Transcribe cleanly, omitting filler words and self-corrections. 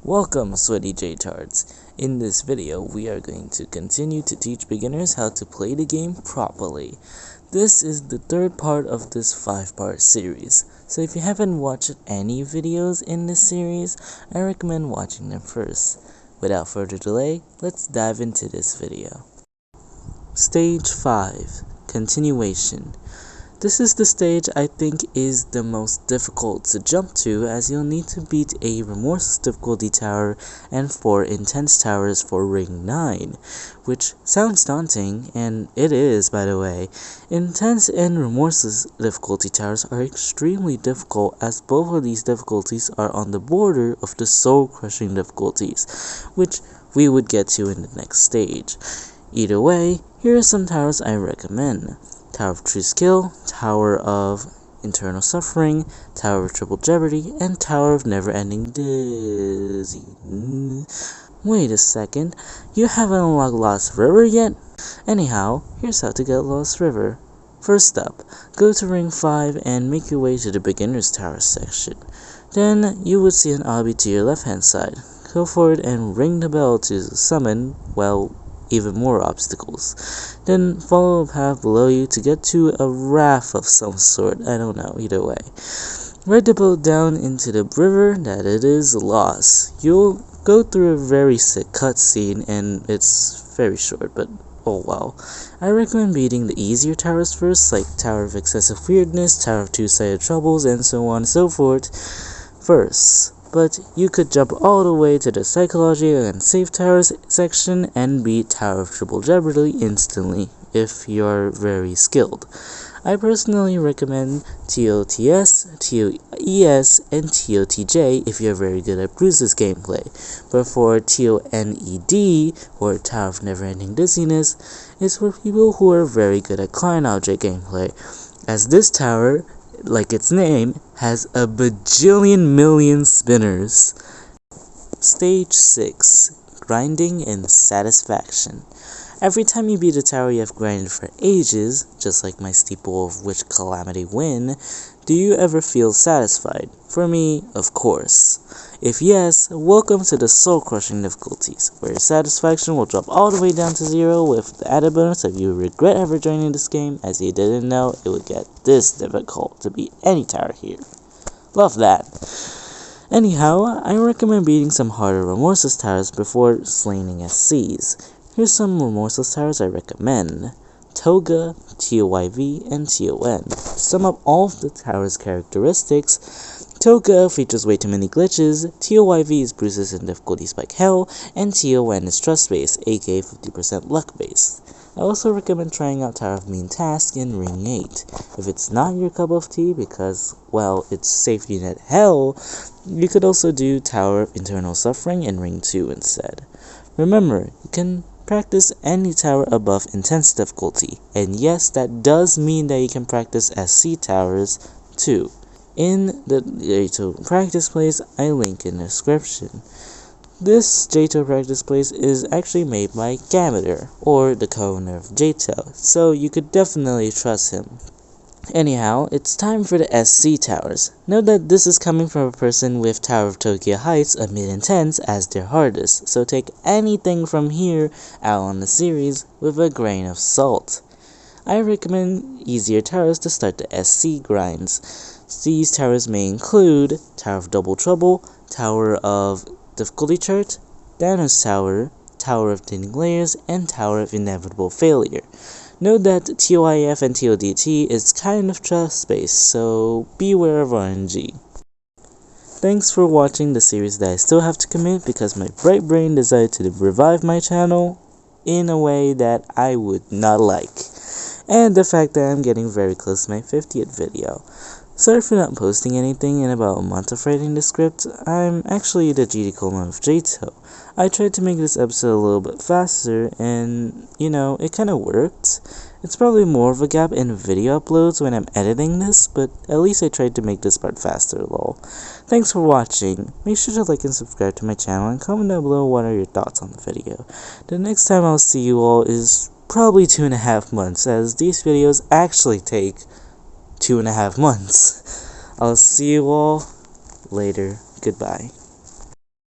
Welcome, sweaty J-tards. In this video, we are going to continue to teach beginners how to play the game properly. This is the third part of this 5-part series, so if you haven't watched any videos in this series, I recommend watching them first. Without further delay, let's dive into this video. Stage 5. Continuation. This is the stage I think is the most difficult to jump to, as you'll need to beat a Remorseless difficulty tower and 4 intense towers for Ring 9, which sounds daunting, and it is, by the way. Intense and Remorseless difficulty towers are extremely difficult, as both of these difficulties are on the border of the soul-crushing difficulties, which we would get to in the next stage. Either way, here are some towers I recommend. Tower of True Skill, Tower of Internal Suffering, Tower of Triple Jeopardy, and Tower of Never Ending Dizzy. Wait a second, you haven't unlocked Lost River yet? Anyhow, here's how to get Lost River. First up, go to Ring 5 and make your way to the Beginner's Tower section. Then, you would see an obby to your left hand side. Go for it and ring the bell to summon, well, even more obstacles. Then follow a path below you to get to a raft of some sort, I don't know, either way. Ride the boat down into the river that it is lost. You'll go through a very sick cutscene, and it's very short, but oh well. I recommend beating the easier towers first, like Tower of Excessive Weirdness, Tower of Two-Sided Troubles, and so on and so forth first. But you could jump all the way to the Psychology and Safe Towers section and beat Tower of Triple Jeopardy instantly, if you're very skilled. I personally recommend TOTS, TOES, and TOTJ if you're very good at Bruce's gameplay, but for TONED, or Tower of Never Ending Dizziness, is for people who are very good at Client Object gameplay, as this tower, like its name, has a bajillion million spinners. Stage 6. Grinding and Satisfaction. Every time you beat a tower you have grinded for ages, just like my Steeple of Witch Calamity win, do you ever feel satisfied? For me, of course. If yes, welcome to the soul-crushing difficulties, where your satisfaction will drop all the way down to 0 with the added bonus of you regret ever joining this game, as you didn't know it would get this difficult to beat any tower here. Love that. Anyhow, I recommend beating some harder Remorseless towers before slaining SCs. Here's some Remorseless towers I recommend. Toga, TOYV, and TON. To sum up all of the tower's characteristics, Toga features way too many glitches, TOYV is bruises and difficulty spike hell, and TON is trust based, aka 50% luck based. I also recommend trying out Tower of Mean Task in Ring 8. If it's not your cup of tea because, well, it's safety net hell, you could also do Tower of Internal Suffering in Ring 2 instead. Remember, you can practice any tower above intense difficulty, and yes, that does mean that you can practice SC towers too. In the JTO practice place, I link in the description. This JTO practice place is actually made by Gameter, or the co-owner of JTO, so you could definitely trust him. Anyhow, it's time for the SC towers. Note that this is coming from a person with Tower of Tokyo Heights of mid-intense as their hardest, so take anything from here out on the series with a grain of salt. I recommend easier towers to start the SC grinds. These towers may include Tower of Double Trouble, Tower of Difficulty Chart, Thanos Tower, Tower of Thinning Layers, and Tower of Inevitable Failure. Note that TOIF and TODT is kind of trust-based, so beware of RNG. Thanks for watching the series that I still have to commit because my bright brain decided to revive my channel in a way that I would not like. And the fact that I'm getting very close to my 50th video. Sorry for not posting anything in about a month of writing the script. I'm actually the GD clone of JTO. I tried to make this episode a little bit faster, and, you know, it kinda worked. It's probably more of a gap in video uploads when I'm editing this, but at least I tried to make this part faster, lol. Thanks for watching. Make sure to like and subscribe to my channel, and comment down below what are your thoughts on the video. The next time I'll see you all is probably 2.5 months, as these videos actually take 2.5 months. I'll see you all later. Goodbye.